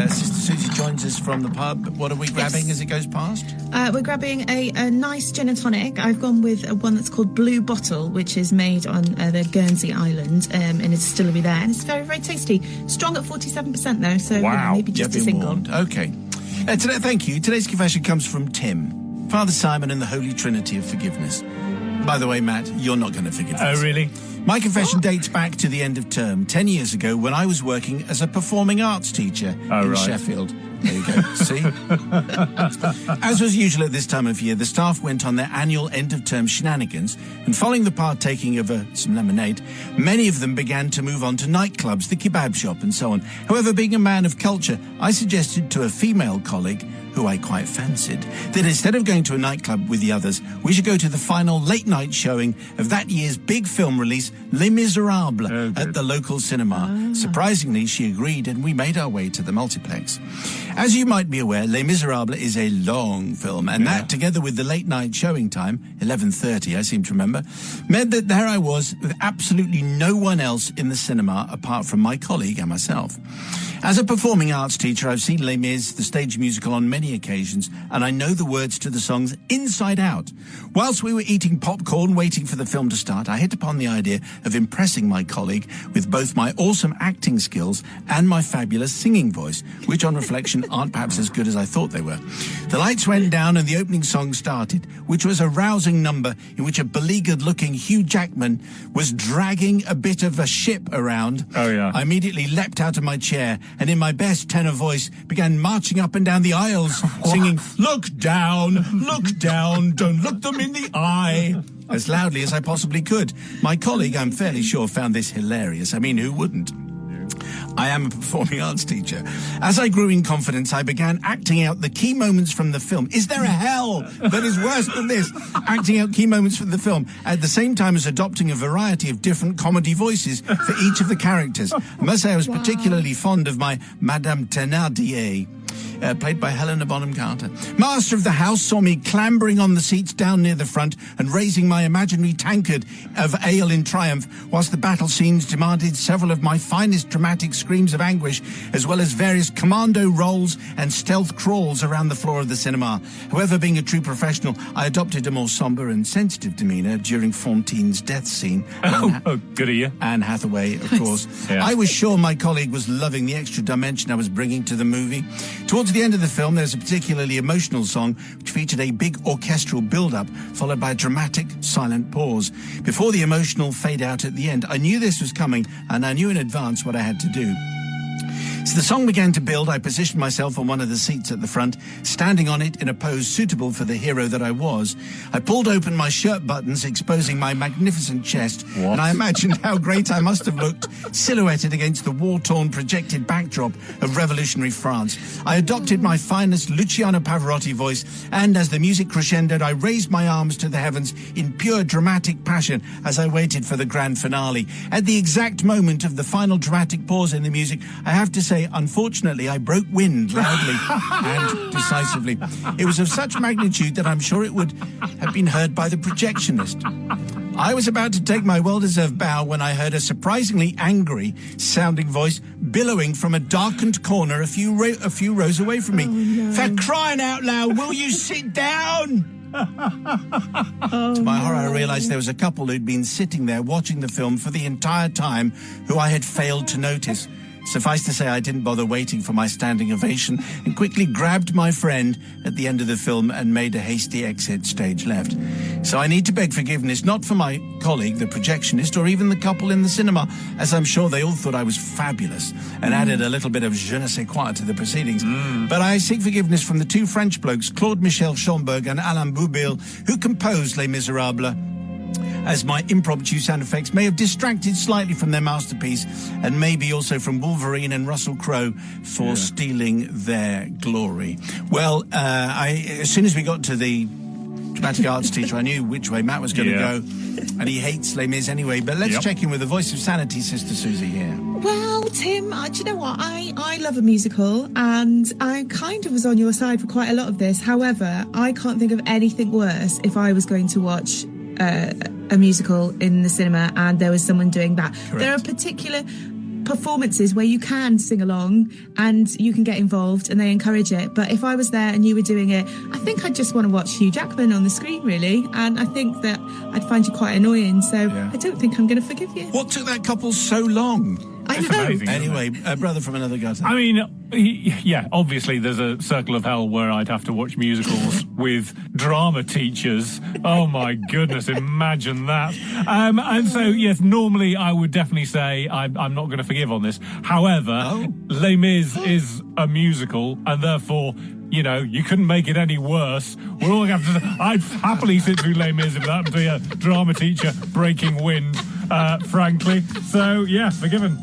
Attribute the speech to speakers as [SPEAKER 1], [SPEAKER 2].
[SPEAKER 1] Sister Susie joins us from the pub. What are we grabbing as it goes past?
[SPEAKER 2] We're grabbing a nice gin and tonic. I've gone with one that's called Blue Bottle, which is made on the Guernsey island in a distillery there. And it's very, very tasty. Strong at 47% though, so maybe just a single.
[SPEAKER 1] Warned. Okay. Today, thank you. Today's confession comes from Tim. Father Simon and the Holy Trinity of Forgiveness. By the way, Matt, you're not going to forgive this.
[SPEAKER 3] Oh, really?
[SPEAKER 1] My confession dates back to the end of term, 10 years ago, when I was working as a performing arts teacher in Sheffield. There you go. See? As was usual at this time of year, the staff went on their annual end-of-term shenanigans, and following the partaking of some lemonade, many of them began to move on to nightclubs, the kebab shop, and so on. However, being a man of culture, I suggested to a female colleague, who I quite fancied, that instead of going to a nightclub with the others, we should go to the final late-night showing of that year's big film release, Les Miserables, at the local cinema. Surprisingly, she agreed, and we made our way to the multiplex. As you might be aware, Les Miserables is a long film, and that, together with the late-night showing time, 11:30, I seem to remember, meant that there I was with absolutely no one else in the cinema apart from my colleague and myself. As a performing arts teacher, I've seen Les Mis, the stage musical, on many occasions, and I know the words to the songs inside out. Whilst we were eating popcorn, waiting for the film to start, I hit upon the idea of impressing my colleague with both my awesome acting skills and my fabulous singing voice, which on reflection aren't perhaps as good as I thought they were. The lights went down and the opening song started, which was a rousing number in which a beleaguered-looking Hugh Jackman was dragging a bit of a ship around. I immediately leapt out of my chair and in my best tenor voice began marching up and down the aisles, singing, look down, don't look them in the eye, as loudly as I possibly could. My colleague, I'm fairly sure, found this hilarious. I mean, who wouldn't? I am a performing arts teacher. As I grew in confidence, I began acting out the key moments from the film. Is there a hell that is worse than this? Acting out key moments from the film at the same time as adopting a variety of different comedy voices for each of the characters. I must say I was particularly fond of my Madame Thénardier, played by Helena Bonham Carter. Master of the house saw me clambering on the seats down near the front and raising my imaginary tankard of ale in triumph, whilst the battle scenes demanded several of my finest dramatic screams of anguish, as well as various commando rolls and stealth crawls around the floor of the cinema. However, being a true professional, I adopted a more sombre and sensitive demeanour during Fantine's death scene.
[SPEAKER 3] Good of you.
[SPEAKER 1] Anne Hathaway, of course. I was sure my colleague was loving the extra dimension I was bringing to the movie. Towards the end of the film, there's a particularly emotional song which featured a big orchestral build-up, followed by a dramatic, silent pause. Before the emotional fade-out at the end, I knew this was coming, and I knew in advance what I had to do. As the song began to build, I positioned myself on one of the seats at the front, standing on it in a pose suitable for the hero that I was. I pulled open my shirt buttons, exposing my magnificent chest, and I imagined how great I must have looked, silhouetted against the war-torn projected backdrop of revolutionary France. I adopted my finest Luciano Pavarotti voice, and as the music crescendoed, I raised my arms to the heavens in pure dramatic passion as I waited for the grand finale. At the exact moment of the final dramatic pause in the music, I have to say, unfortunately, I broke wind loudly and decisively. It was of such magnitude that I'm sure it would have been heard by the projectionist. I was about to take my well-deserved bow when I heard a surprisingly angry-sounding voice billowing from a darkened corner a few rows away from me. For crying out loud, will you sit down? To my horror, I realised there was a couple who'd been sitting there watching the film for the entire time who I had failed to notice. Suffice to say, I didn't bother waiting for my standing ovation and quickly grabbed my friend at the end of the film and made a hasty exit stage left. So I need to beg forgiveness, not for my colleague, the projectionist, or even the couple in the cinema, as I'm sure they all thought I was fabulous and added a little bit of je ne sais quoi to the proceedings. But I seek forgiveness from the two French blokes, Claude-Michel Schomburg and Alain Boublil, who composed Les Miserables, as my impromptu sound effects may have distracted slightly from their masterpiece, and maybe also from Wolverine and Russell Crowe for stealing their glory. Well, as soon as we got to the dramatic arts teacher, I knew which way Matt was going to go, and he hates Les Mis anyway. But let's check in with the voice of sanity, Sister Susie, here.
[SPEAKER 2] Well, Tim, do you know what? I love a musical, and I kind of was on your side for quite a lot of this. However, I can't think of anything worse if I was going to watch a musical in the cinema and there was someone doing that.
[SPEAKER 1] Correct.
[SPEAKER 2] There are particular performances where you can sing along and you can get involved and they encourage it. But if I was there and you were doing it, I think I'd just want to watch Hugh Jackman on the screen, really. And I think that I'd find you quite annoying. So I don't think I'm going to forgive you.
[SPEAKER 1] What took that couple so long?
[SPEAKER 2] I know.
[SPEAKER 3] Amazing,
[SPEAKER 1] anyway, a brother from another gutter.
[SPEAKER 3] I mean, yeah, obviously there's a circle of hell where I'd have to watch musicals with drama teachers. Oh my goodness, imagine that. And so, yes, normally I would definitely say I'm not going to forgive on this. However, Les Mis is a musical, and therefore, you know, you couldn't make it any worse. We're all going to have to. I'd happily sit through Les Mis if that would be a drama teacher breaking wind, frankly. So, yeah, forgiven.